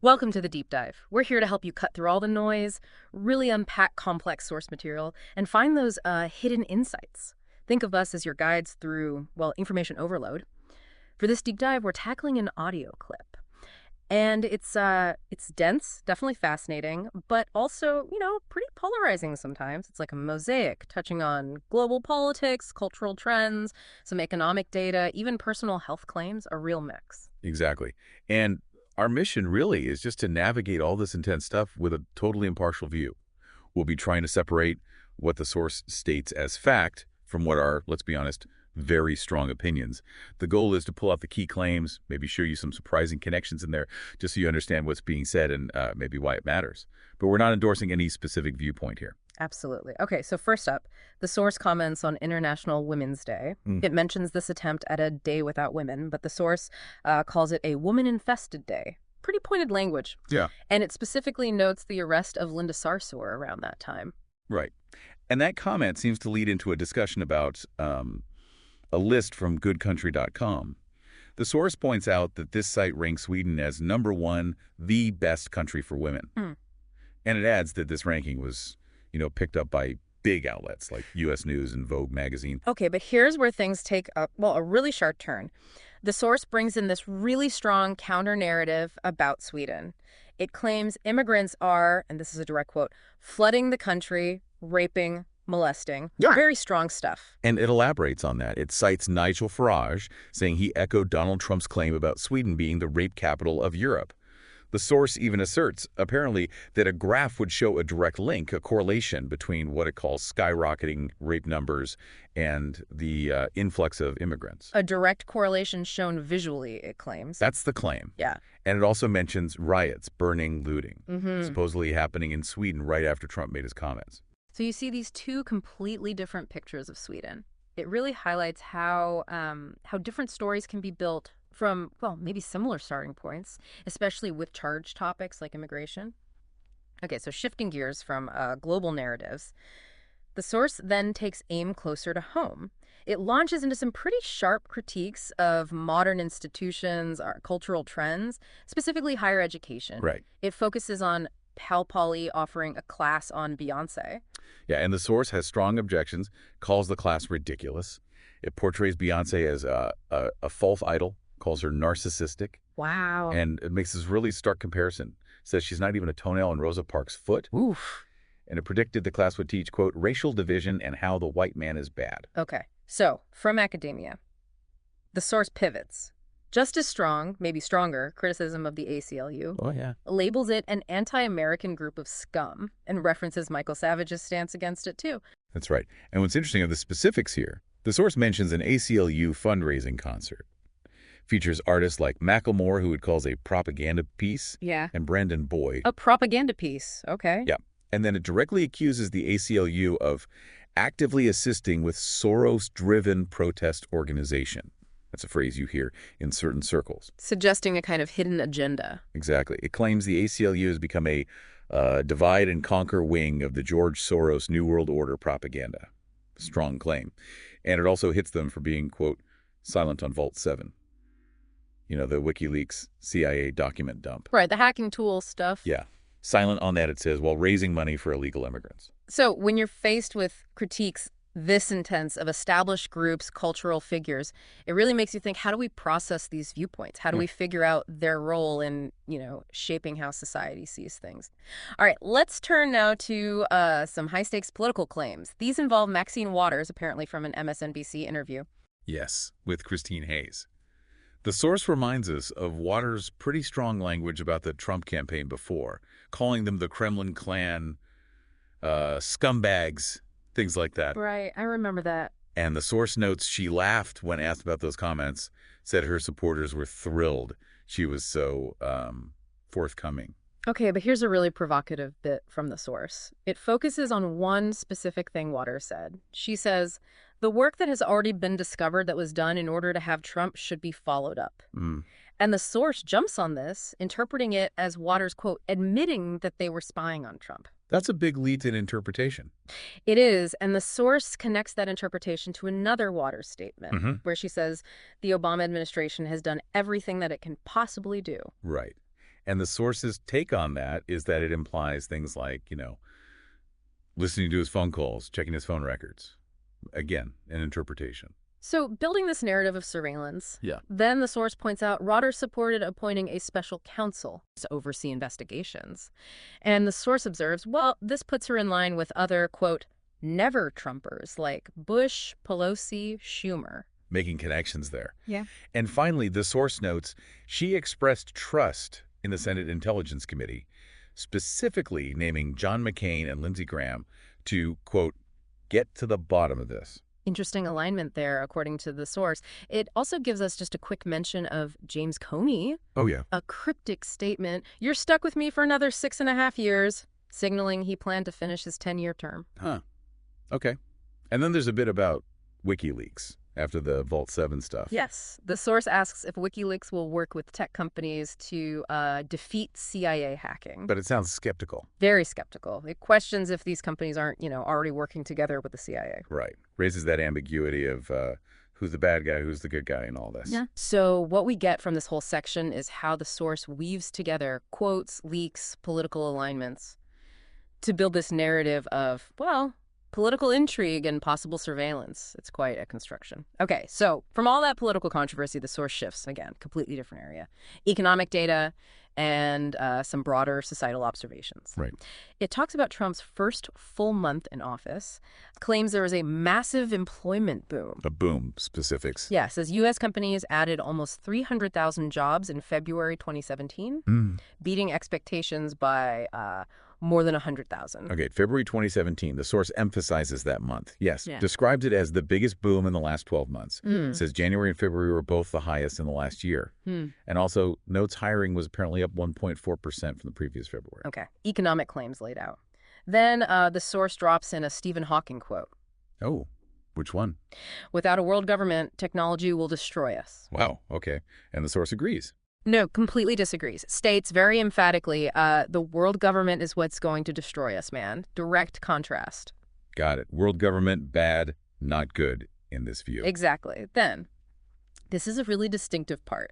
Welcome to the Deep Dive. We're here to help you cut through all the noise, really unpack complex source material, and find those hidden insights. Think of us as your guides through, well, information overload. For this deep dive, we're tackling an audio clip. And it's dense, definitely fascinating, but also, pretty polarizing sometimes. It's like a mosaic touching on global politics, cultural trends, some economic data, even personal health claims, a real mix. Exactly. And our mission really is just to navigate all this intense stuff with a totally impartial view. We'll be trying to separate what the source states as fact from what are, let's be honest, very strong opinions. The goal is to pull out the key claims, maybe show you some surprising connections in there, just so you understand what's being said and maybe why it matters. But we're not endorsing any specific viewpoint here. Absolutely. Okay, so first up, the source comments on International Women's Day. It mentions this attempt at a day without women, but the source calls it a woman-infested day. Pretty pointed language. Yeah. And it specifically notes the arrest of Linda Sarsour around that time. Right. And that comment seems to lead into a discussion about a list from goodcountry.com. The source points out that this site ranks Sweden as #1, the best country for women. And it adds that this ranking was, picked up by big outlets like U.S. News and Vogue magazine. Okay, but here's where things take a really sharp turn. The source brings in this really strong counter-narrative about Sweden. It claims immigrants are, and this is a direct quote, flooding the country, raping, molesting. Yeah. Very strong stuff. And it elaborates on that. It cites Nigel Farage, saying he echoed Donald Trump's claim about Sweden being the rape capital of Europe. The source even asserts, apparently, that a graph would show a direct link, a correlation between what it calls skyrocketing rape numbers and the influx of immigrants. A direct correlation shown visually, it claims. That's the claim. Yeah. And it also mentions riots, burning, looting, supposedly happening in Sweden right after Trump made his comments. So you see these two completely different pictures of Sweden. It really highlights how different stories can be built from, well, maybe similar starting points, especially with charged topics like immigration. Okay, so shifting gears from global narratives, the source then takes aim closer to home. It launches into some pretty sharp critiques of modern institutions, our cultural trends, specifically higher education. Right. It focuses on Pal Poly offering a class on Beyonce. Yeah, and the source has strong objections, calls the class ridiculous. It portrays Beyonce as a false idol, calls her narcissistic. Wow. And it makes this really stark comparison. Says she's not even a toenail in Rosa Parks' foot. Oof. And it predicted the class would teach, quote, racial division and how the white man is bad. Okay, so from academia, the source pivots. Just as strong, maybe stronger, criticism of the ACLU. Oh, yeah. Labels it an anti-American group of scum and references Michael Savage's stance against it, too. That's right. And what's interesting are the specifics here. The source mentions an ACLU fundraising concert. Features artists like Macklemore, who it calls a propaganda piece, Yeah. and Brandon Boyd. A propaganda piece. Okay. Yeah. And then it directly accuses the ACLU of actively assisting with Soros-driven protest organization. That's a phrase you hear in certain circles. Suggesting a kind of hidden agenda. Exactly. It claims the ACLU has become a divide and conquer wing of the George Soros New World Order propaganda. Strong claim. And it also hits them for being, quote, silent on Vault 7. The WikiLeaks CIA document dump. Right, the hacking tool stuff. Yeah. Silent on that, it says, while raising money for illegal immigrants. So when you're faced with critiques this intense of established groups, cultural figures, it really makes you think, how do we process these viewpoints? How do we figure out their role in, shaping how society sees things? All right, let's turn now to some high-stakes political claims. These involve Maxine Waters, apparently from an MSNBC interview. Yes, with Christine Hayes. The source reminds us of Waters' pretty strong language about the Trump campaign before, calling them the Kremlin clan, scumbags, things like that. Right, I remember that. And the source notes she laughed when asked about those comments, said her supporters were thrilled she was so forthcoming. Okay, but here's a really provocative bit from the source. It focuses on one specific thing Waters said. She says, the work that has already been discovered that was done in order to have Trump should be followed up. And the source jumps on this, interpreting it as Waters, quote, admitting that they were spying on Trump. That's a big leap in interpretation. It is, and the source connects that interpretation to another Waters statement, where she says the Obama administration has done everything that it can possibly do. Right. And the source's take on that is that it implies things like, listening to his phone calls, checking his phone records. Again, an interpretation. So, building this narrative of surveillance, Yeah. then the source points out Rotter supported appointing a special counsel to oversee investigations. And the source observes, well, this puts her in line with other, quote, never Trumpers like Bush, Pelosi, Schumer. Making connections there. Yeah. And finally, the source notes she expressed trust in the Senate Intelligence Committee, specifically naming John McCain and Lindsey Graham to, quote, get to the bottom of this. Interesting alignment there, according to the source. It also gives us just a quick mention of James Comey. Oh, yeah. A cryptic statement, "You're stuck with me for another 6.5 years," signaling he planned to finish his 10-year term. Huh. Okay. And then there's a bit about WikiLeaks after the Vault 7 stuff. Yes. The source asks if WikiLeaks will work with tech companies to defeat CIA hacking. But it sounds skeptical. Very skeptical. It questions if these companies aren't, already working together with the CIA. Right. Raises that ambiguity of who's the bad guy, who's the good guy, and all this. Yeah. So what we get from this whole section is how the source weaves together quotes, leaks, political alignments to build this narrative of, well, political intrigue and possible surveillance. It's quite a construction. Okay, so from all that political controversy, the source shifts, again, completely different area. Economic data and some broader societal observations. Right. It talks about Trump's first full month in office, claims there was a massive employment boom. A boom, specifics. Yeah, says U.S. companies added almost 300,000 jobs in February 2017, beating expectations by more than 100,000. Okay, February 2017, the source emphasizes that month. Yes, Yeah. describes it as the biggest boom in the last 12 months. Says January and February were both the highest in the last year. And also notes hiring was apparently up 1.4% from the previous February. Okay, economic claims laid out. Then the source drops in a Stephen Hawking quote. Oh, which one? "Without a world government, technology will destroy us." Wow, okay. And the source agrees. No, completely disagrees. States very emphatically, the world government is what's going to destroy us, man. Direct contrast. Got it. World government, bad, not good in this view. Exactly. Then, this is a really distinctive part.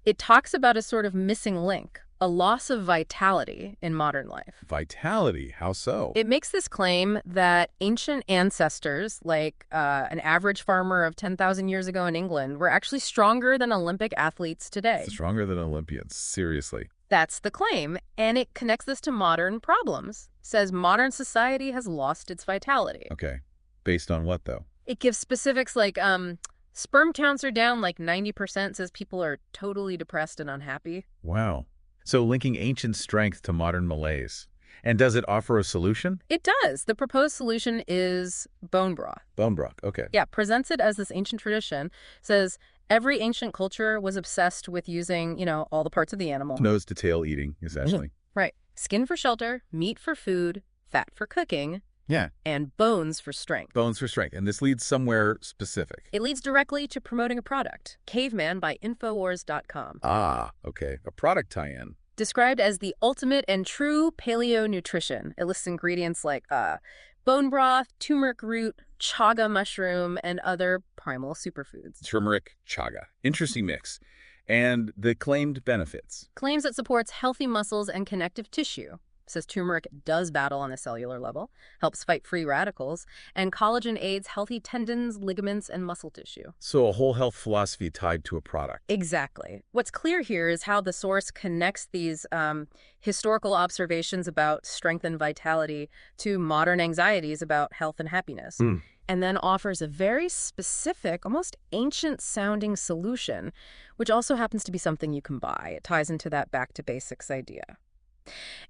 It talks about a sort of missing link, a loss of vitality in modern life. Vitality, how so? It makes this claim that ancient ancestors, like an average farmer of 10,000 years ago in England, were actually stronger than Olympic athletes today. Stronger than Olympians, seriously. That's the claim, and it connects this to modern problems. Says modern society has lost its vitality. Okay. Based on what, though? It gives specifics like sperm counts are down like 90%, says people are totally depressed and unhappy. Wow. So linking ancient strength to modern malaise. And does it offer a solution? It does. The proposed solution is bone broth. Bone broth, okay. Yeah, presents it as this ancient tradition. Says every ancient culture was obsessed with using, all the parts of the animal. Nose to tail eating, essentially. Right. Skin for shelter, meat for food, fat for cooking, Yeah. and bones for strength. Bones for strength. And this leads somewhere specific. It leads directly to promoting a product, Caveman by Infowars.com. Ah, okay. A product tie-in. Described as the ultimate and true paleo nutrition. It lists ingredients like bone broth, turmeric root, chaga mushroom, and other primal superfoods. Turmeric, chaga. Interesting mix. And the claimed benefits. Claims it supports healthy muscles and connective tissue. Says turmeric does battle on a cellular level, helps fight free radicals, and collagen aids healthy tendons, ligaments, and muscle tissue. So a whole health philosophy tied to a product. Exactly. What's clear here is how the source connects these historical observations about strength and vitality to modern anxieties about health and happiness, and then offers a very specific, almost ancient-sounding solution, which also happens to be something you can buy. It ties into that back-to-basics idea.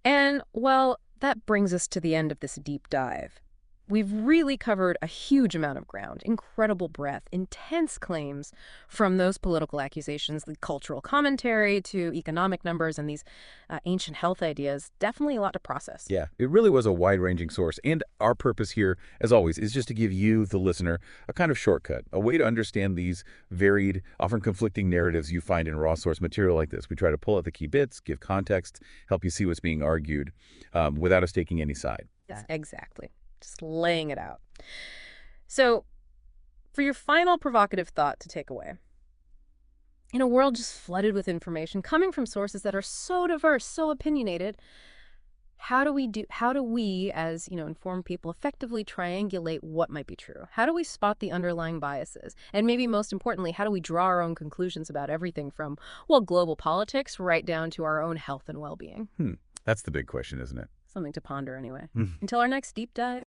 And, well, that brings us to the end of this deep dive. We've really covered a huge amount of ground, incredible breadth, intense claims from those political accusations, the cultural commentary to economic numbers and these ancient health ideas. Definitely a lot to process. Yeah, it really was a wide-ranging source. And our purpose here, as always, is just to give you, the listener, a kind of shortcut, a way to understand these varied, often conflicting narratives you find in raw source material like this. We try to pull out the key bits, give context, help you see what's being argued without us taking any side. Yes, exactly. Just laying it out. So, for your final provocative thought to take away, In a world just flooded with information coming from sources that are so diverse, so opinionated, how do we as, informed people effectively triangulate what might be true? How do we spot the underlying biases? And maybe most importantly, how do we draw our own conclusions about everything from, well, global politics right down to our own health and well-being? That's the big question, isn't it? Something to ponder anyway. Until our next deep dive.